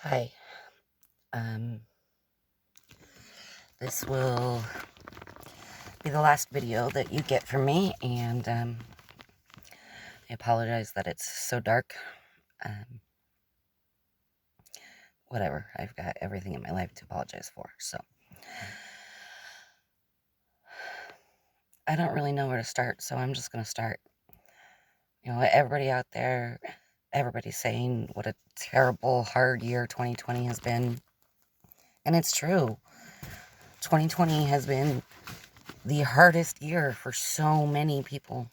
Hi. Um, this will be the last video that you get from me, and I apologize that it's so dark. Um, Whatever. I've got everything in my life to apologize for, so. I don't really know where to start, so I'm just gonna start. Everybody out there, everybody's saying what a terrible, hard year 2020 has been. And it's true. 2020 has been the hardest year for so many people.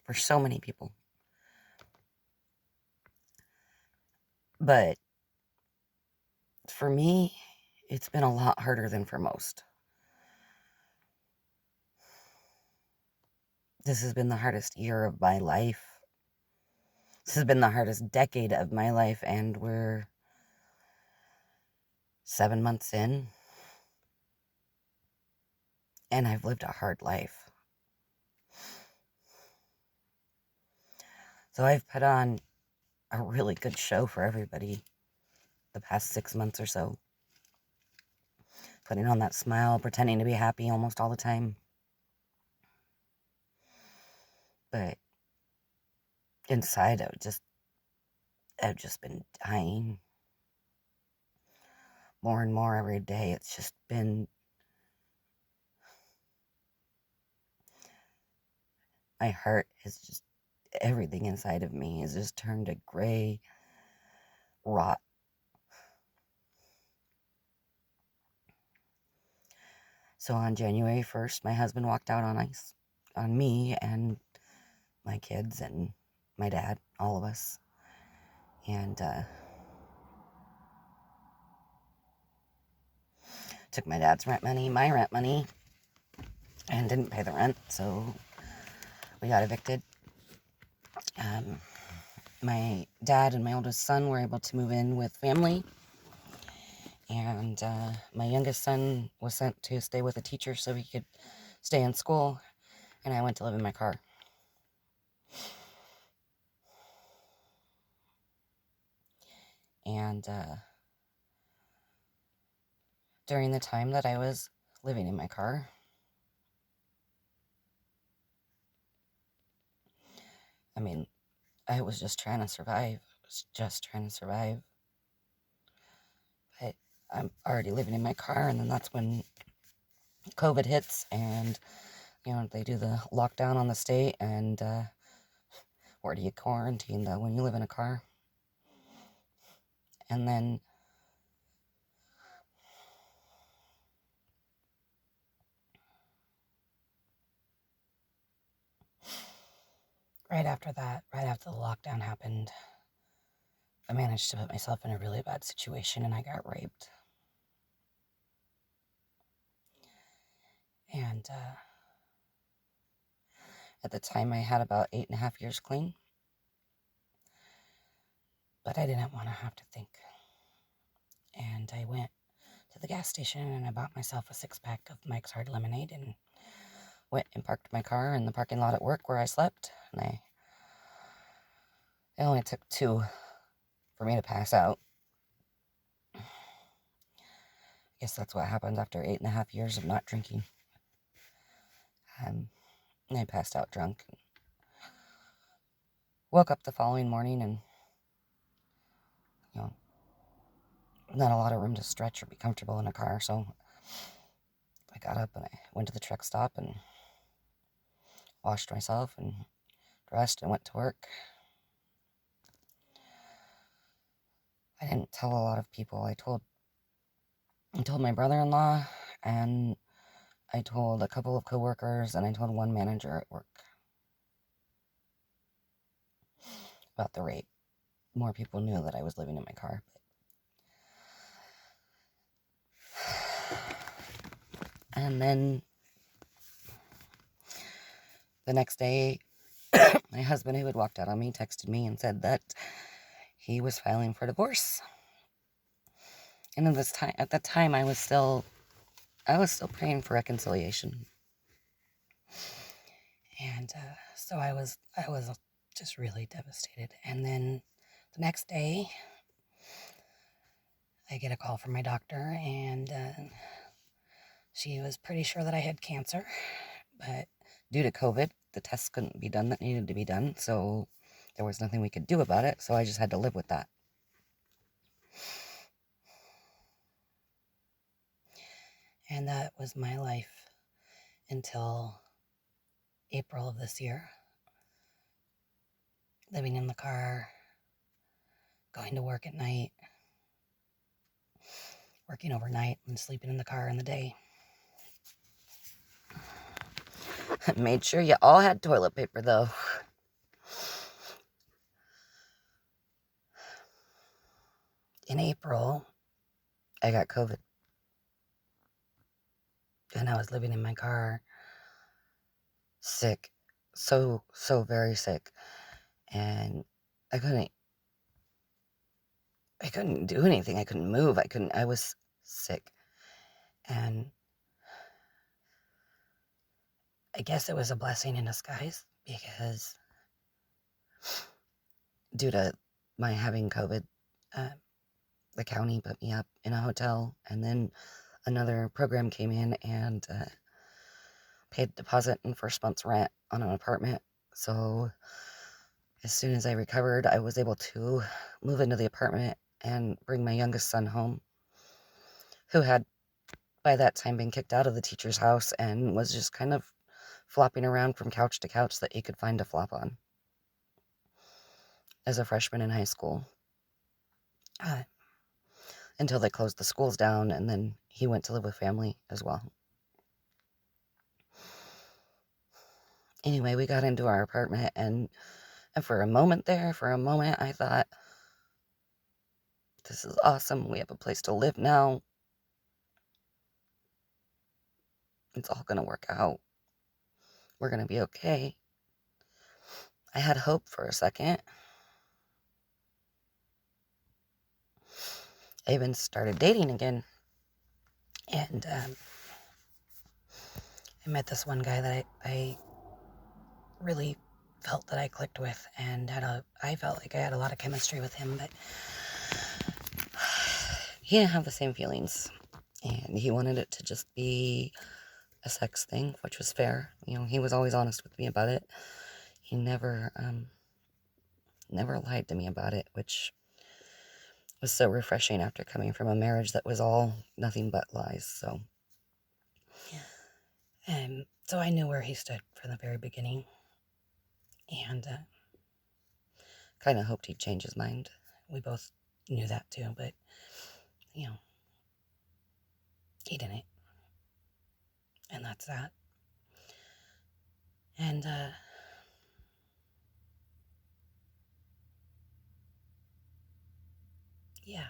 For so many people. But for me, it's been a lot harder than for most. This has been the hardest year of my life. This has been the hardest decade of my life, and we're 7 months in, and I've lived a hard life. So I've put on a really good show for everybody the past 6 months or so. Putting on that smile, pretending to be happy almost all the time. But inside, I've just been dying more and more every day. It's just been, my heart is just, everything inside of me has just turned to gray rot. So on January 1st, my husband walked out on ice on me and my kids and my dad, all of us. And took my dad's rent money, my rent money, and didn't pay the rent, so we got evicted. My dad and my oldest son were able to move in with family, and my youngest son was sent to stay with a teacher so he could stay in school, and I went to live in my car. And during the time that I was living in my car, I mean, I was just trying to survive. But I'm already living in my car, and then that's when COVID hits, and, they do the lockdown on the state, and where do you quarantine, though, when you live in a car? And then right after the lockdown happened, I managed to put myself in a really bad situation, and I got raped. And at the time, I had about 8.5 years clean. But I didn't want to have to think. And I went to the gas station and I bought myself a 6-pack of Mike's Hard Lemonade and went and parked my car in the parking lot at work where I slept. And it only took 2 for me to pass out. I guess that's what happens after 8.5 years of not drinking. And I passed out drunk. Woke up the following morning and, not a lot of room to stretch or be comfortable in a car. So I got up and I went to the truck stop and washed myself and dressed and went to work. I didn't tell a lot of people. I told my brother-in-law, and I told a couple of coworkers, and I told one manager at work about the rape. More people knew that I was living in my car. And then the next day, my husband, who had walked out on me, texted me and said that he was filing for divorce. And at that time, I was still praying for reconciliation. And so I was just really devastated. And then the next day, I get a call from my doctor, and she was pretty sure that I had cancer, but due to COVID, the tests couldn't be done that needed to be done, so there was nothing we could do about it, so I just had to live with that. And that was my life until April of this year. Living in the car, going to work at night, working overnight, and sleeping in the car in the day. Made sure you all had toilet paper, though. In April, I got COVID. And I was living in my car, sick, so very sick. And I couldn't do anything. I couldn't move. I was sick. And I guess it was a blessing in disguise, because due to my having COVID, the county put me up in a hotel, and then another program came in and paid deposit and first month's rent on an apartment. So as soon as I recovered, I was able to move into the apartment and bring my youngest son home, who had by that time been kicked out of the teacher's house and was just kind of flopping around from couch to couch that he could find to flop on as a freshman in high school. Until they closed the schools down, and then he went to live with family as well. Anyway, we got into our apartment, and for a moment, I thought, this is awesome. We have a place to live now. It's all going to work out. We're going to be okay. I had hope for a second. I even started dating again. And I met this one guy that I really felt that I clicked with, and I felt like I had a lot of chemistry with him, but he didn't have the same feelings, and he wanted it to just be a sex thing, which was fair. He was always honest with me about it. He never lied to me about it, which was so refreshing after coming from a marriage that was all nothing but lies. So I knew where he stood from the very beginning, and kind of hoped he'd change his mind. We both knew that too, but he didn't, and that's that. And yeah.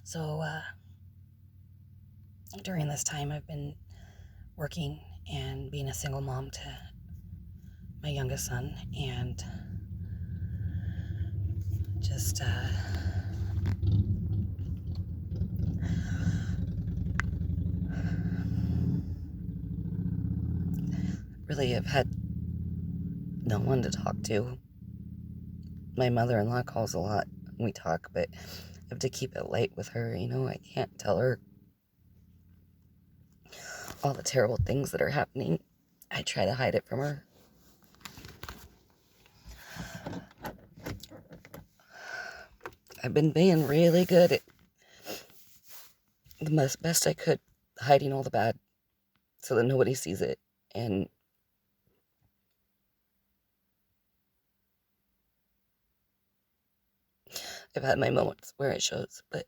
So during this time, I've been working and being a single mom to my youngest son, and just really have had no one to talk to. My mother-in-law calls a lot. We talk, but I have to keep it light with her. I can't tell her all the terrible things that are happening. I try to hide it from her. I've been being really good at the best I could, hiding all the bad so that nobody sees it. And I've had my moments where it shows, but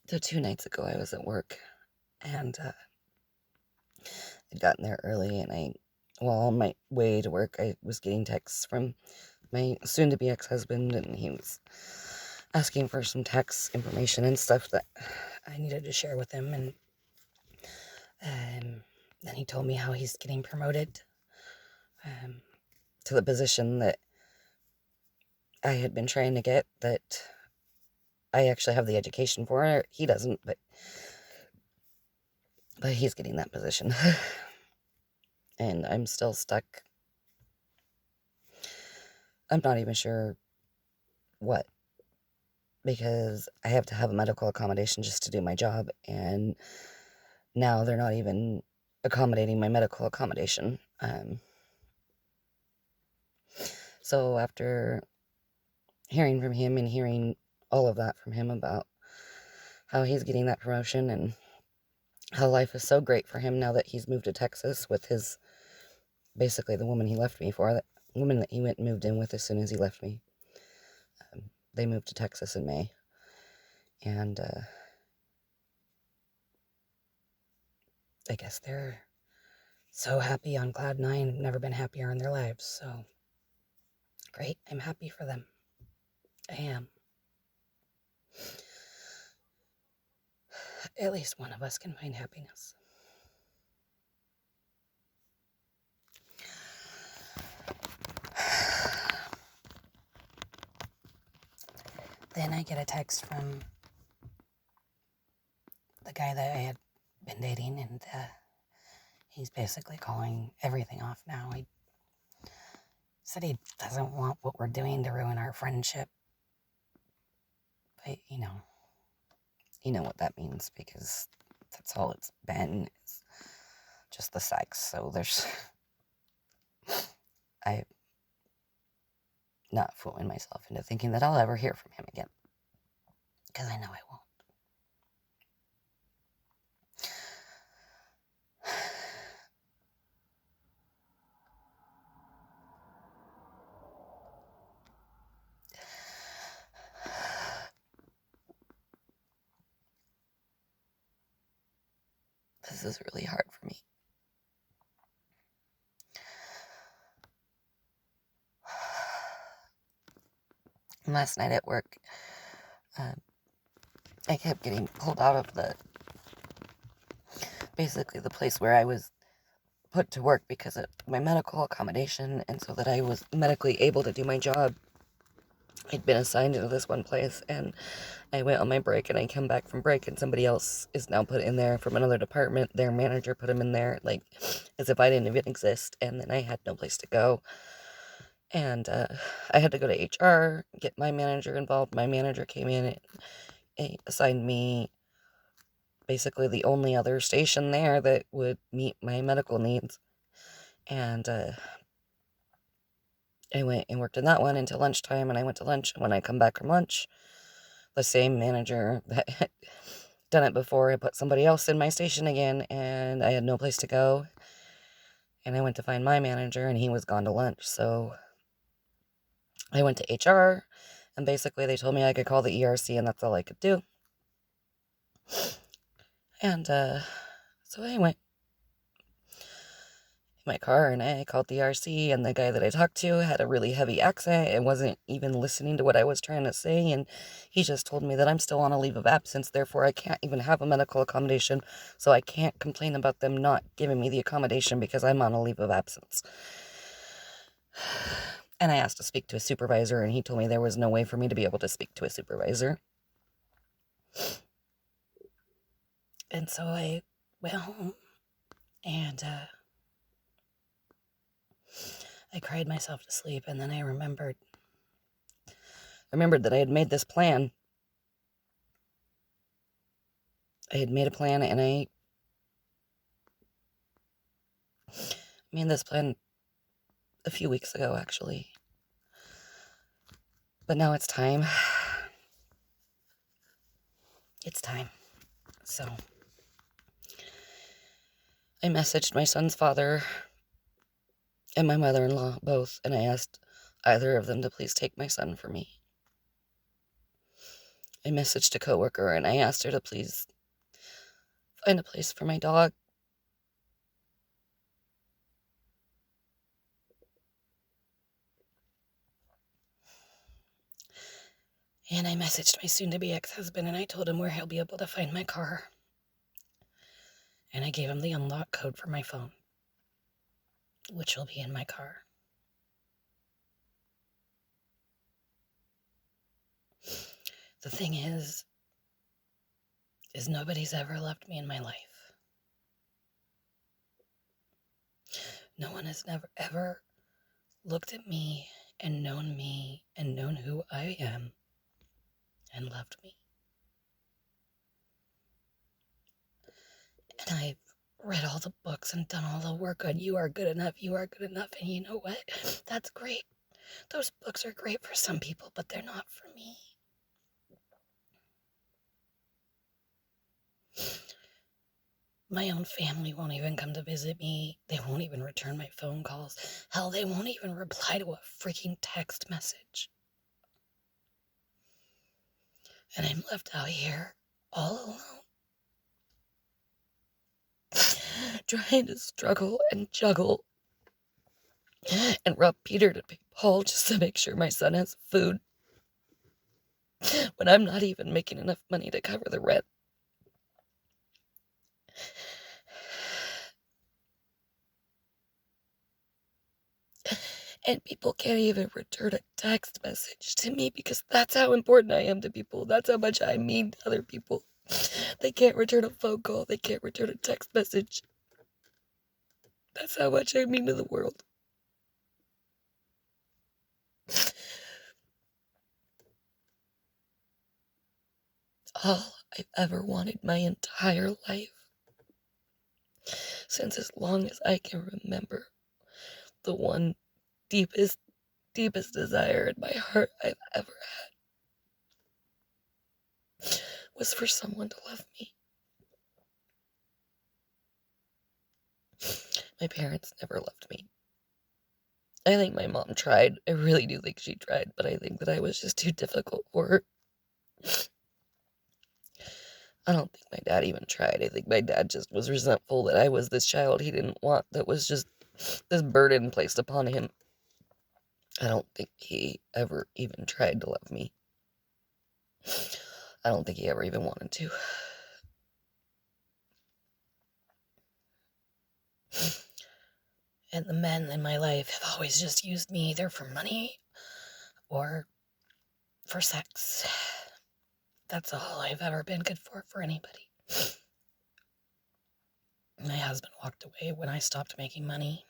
so 2 nights ago I was at work, and I'd gotten there early, and on my way to work, I was getting texts from my soon-to-be ex-husband, and he was asking for some tax information and stuff that I needed to share with him, and then he told me how he's getting promoted to the position that I had been trying to get, that I actually have the education for. He doesn't, but But he's getting that position. And I'm still stuck. I'm not even sure what, because I have to have a medical accommodation just to do my job, and now they're not even accommodating my medical accommodation. So after hearing from him and hearing all of that from him about how he's getting that promotion and how life is so great for him now that he's moved to Texas with his, basically the woman he left me for, that woman that he went and moved in with as soon as he left me. They moved to Texas in May. And I guess they're so happy on cloud nine, never been happier in their lives. So great, I'm happy for them. I am. At least one of us can find happiness. Then I get a text from the guy that I had been dating, and he's basically calling everything off now. He said he doesn't want what we're doing to ruin our friendship. But, you know what that means, because that's all it's been, is just the sex. So I'm not fooling myself into thinking that I'll ever hear from him again, because I know I won't. This is really hard for me. Last night at work, I kept getting pulled out of basically the place where I was put to work because of my medical accommodation, and so that I was medically able to do my job. I'd been assigned into this one place, and I went on my break, and I come back from break, and somebody else is now put in there from another department. Their manager put him in there, like, as if I didn't even exist, and then I had no place to go. And I had to go to HR, get my manager involved. My manager came in and assigned me basically the only other station there that would meet my medical needs. And I went and worked in that one until lunchtime, and I went to lunch. And when I come back from lunch, the same manager that had done it before had put somebody else in my station again, and I had no place to go. And I went to find my manager, and he was gone to lunch. So I went to HR, and basically they told me I could call the ERC, and that's all I could do. And so I went in my car, and I called the RC, and the guy that I talked to had a really heavy accent and wasn't even listening to what I was trying to say, and he just told me that I'm still on a leave of absence, therefore I can't even have a medical accommodation, so I can't complain about them not giving me the accommodation because I'm on a leave of absence. And I asked to speak to a supervisor, and he told me there was no way for me to be able to speak to a supervisor. And so I went home, and I cried myself to sleep, and then I remembered that I had made this plan. I had made a plan, and I made this plan a few weeks ago, actually. But now it's time. It's time. So I messaged my son's father and my mother-in-law both, and I asked either of them to please take my son for me. I messaged a coworker, and I asked her to please find a place for my dog. And I messaged my soon-to-be ex-husband, and I told him where he'll be able to find my car. And I gave him the unlock code for my phone, which will be in my car. The thing is nobody's ever loved me in my life. No one has never ever looked at me and known who I am and loved me. And I've read all the books and done all the work on you are good enough, and you know what? That's great. Those books are great for some people, but they're not for me. My own family won't even come to visit me. They won't even return my phone calls. Hell, they won't even reply to a freaking text message. And I'm left out here all alone, trying to struggle and juggle and rob Peter to pay Paul just to make sure my son has food when I'm not even making enough money to cover the rent. And people can't even return a text message to me because that's how important I am to people. That's how much I mean to other people. They can't return a phone call. They can't return a text message. That's how much I mean to the world. All I've ever wanted my entire life, since as long as I can remember, the one deepest desire in my heart I've ever had was for someone to love me. My parents never loved me. I think my mom tried. I really do think she tried, but I think that I was just too difficult for her. I don't think my dad even tried. I think my dad just was resentful that I was this child he didn't want, that was just this burden placed upon him. I don't think he ever even tried to love me. I don't think he ever even wanted to. And the men in my life have always just used me either for money or for sex. That's all I've ever been good for anybody. My husband walked away when I stopped making money.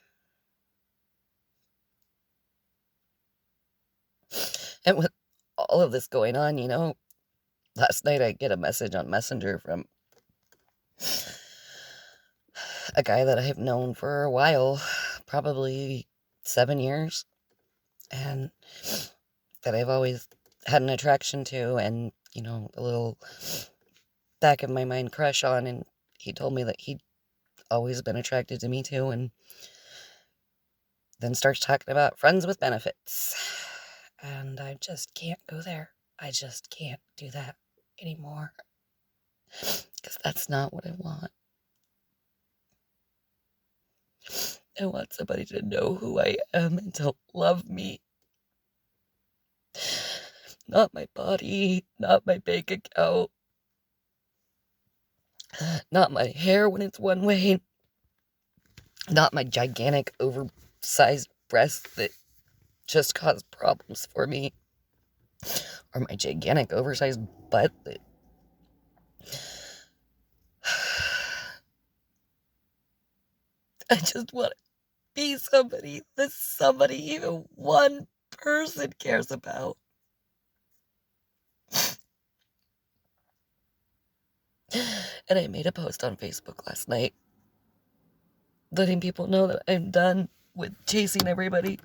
And with all of this going on, last night I get a message on Messenger from a guy that I've known for a while, probably 7 years, and that I've always had an attraction to and, a little back of my mind crush on, and he told me that he'd always been attracted to me too, and then starts talking about friends with benefits. And I just can't go there. I just can't do that anymore. Because that's not what I want. I want somebody to know who I am and to love me. Not my body, not my bank account, not my hair when it's one way, not my gigantic, oversized breasts that just cause problems for me, or my gigantic, oversized butt that... I just want to be somebody that somebody, even one person, cares about. And I made a post on Facebook last night letting people know that I'm done with chasing everybody.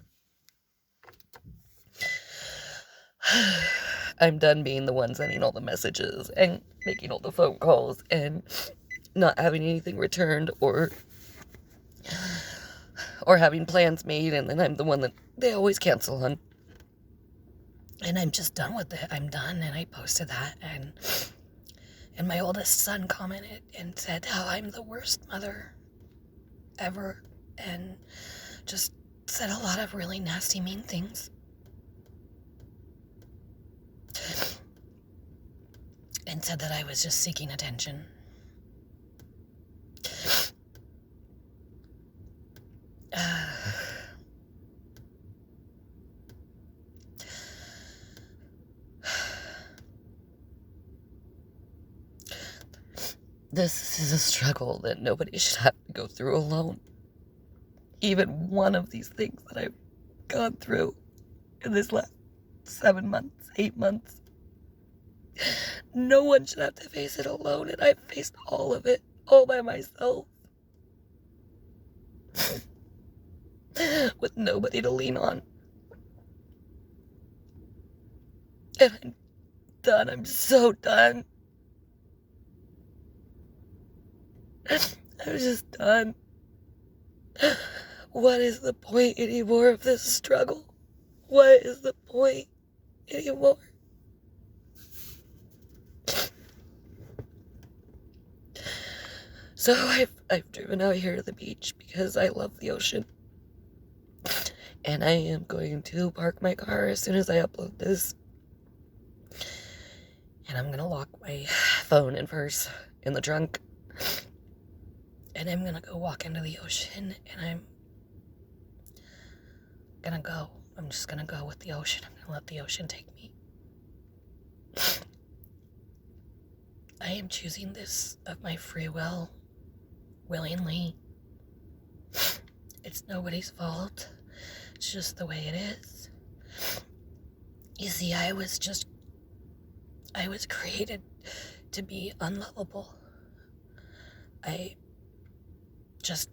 I'm done being the one sending all the messages and making all the phone calls and not having anything returned or having plans made, and then I'm the one that they always cancel on. And I'm just done with it. I'm done, and I posted that, and my oldest son commented and said how I'm the worst mother ever, and just said a lot of really nasty, mean things. And said that I was just seeking attention. This is a struggle that nobody should have to go through alone. even one of these things that I've gone through in this last 7 months, 8 months. No one should have to face it alone, and I've faced all of it all by myself. With nobody to lean on. And I'm done. I'm so done. I'm just done. What is the point anymore of this struggle? What is the point anymore? So I've driven out here to the beach because I love the ocean. And I am going to park my car as soon as I upload this. And I'm gonna lock my phone and purse in the trunk. And I'm gonna go walk into the ocean, and I'm gonna go. I'm just gonna go with the ocean. I'm gonna let the ocean take me. I am choosing this of my free will, willingly. It's nobody's fault. It's just the way it is. You see, I was created to be unlovable. I just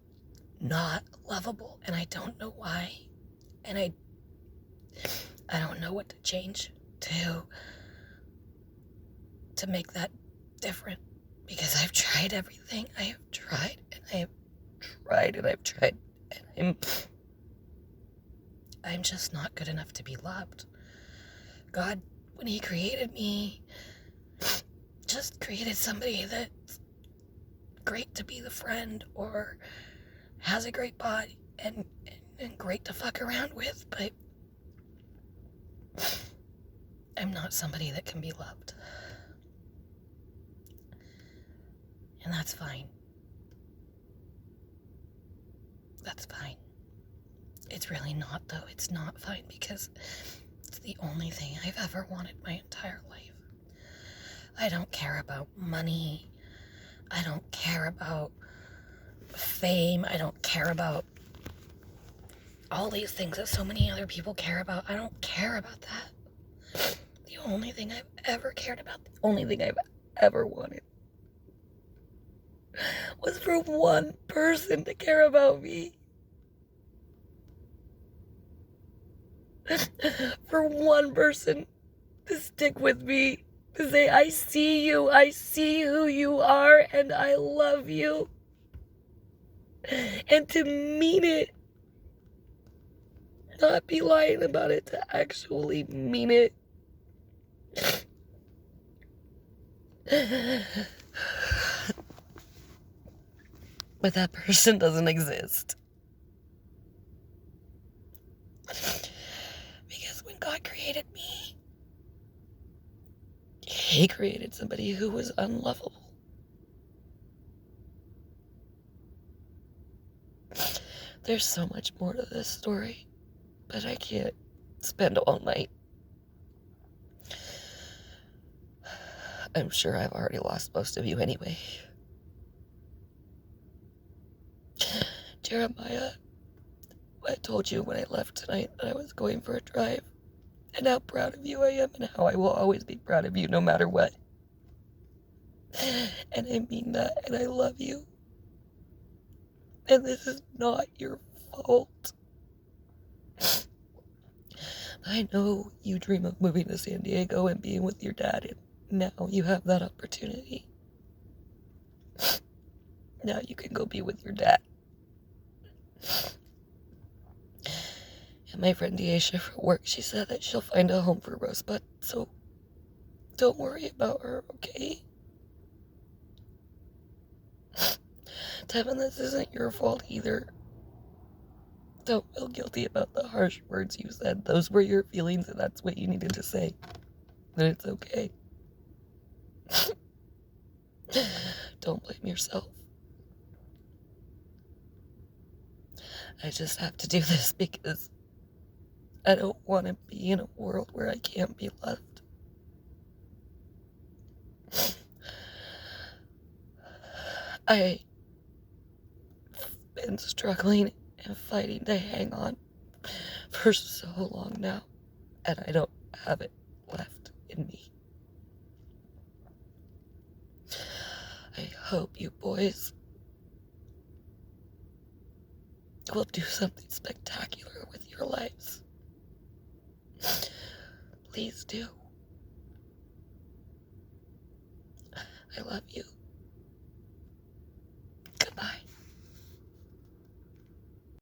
not lovable, and I don't know why. And I don't know what to change to make that different, because I've tried everything. I have tried, and I have tried, and I've tried, and I'm just not good enough to be loved. God, when he created me, just created somebody that's great to be the friend, or has a great body and great to fuck around with, but I'm not somebody that can be loved. And that's fine. That's fine. It's really not, though. It's not fine, because it's the only thing I've ever wanted my entire life. I don't care about money. I don't care about fame. I don't care about all these things that so many other people care about. I don't care about that. The only thing I've ever cared about, the only thing I've ever wanted, was for one person to care about me. For one person to stick with me, to say, I see you, I see who you are, and I love you. And to mean it. Not be lying about it, to actually mean it. But that person doesn't exist. Because when God created me, he created somebody who was unlovable. There's so much more to this story, but I can't spend all night. I'm sure I've already lost most of you anyway. Jeremiah, I told you when I left tonight that I was going for a drive, and how proud of you I am, and how I will always be proud of you no matter what. And I mean that, and I love you. And this is not your fault. I know you dream of moving to San Diego and being with your dad, and now you have that opportunity. Now you can go be with your dad. And my friend Deisha from work, she said that she'll find a home for Rosebud, so don't worry about her, okay? Tevin, this isn't your fault either. Don't feel guilty about the harsh words you said. Those were your feelings, and that's what you needed to say. And it's okay. Don't blame yourself. I just have to do this because I don't want to be in a world where I can't be loved. I've been struggling and fighting to hang on for so long now, and I don't have it left in me. I hope you boys will do something spectacular with your lives. Please do. I love you.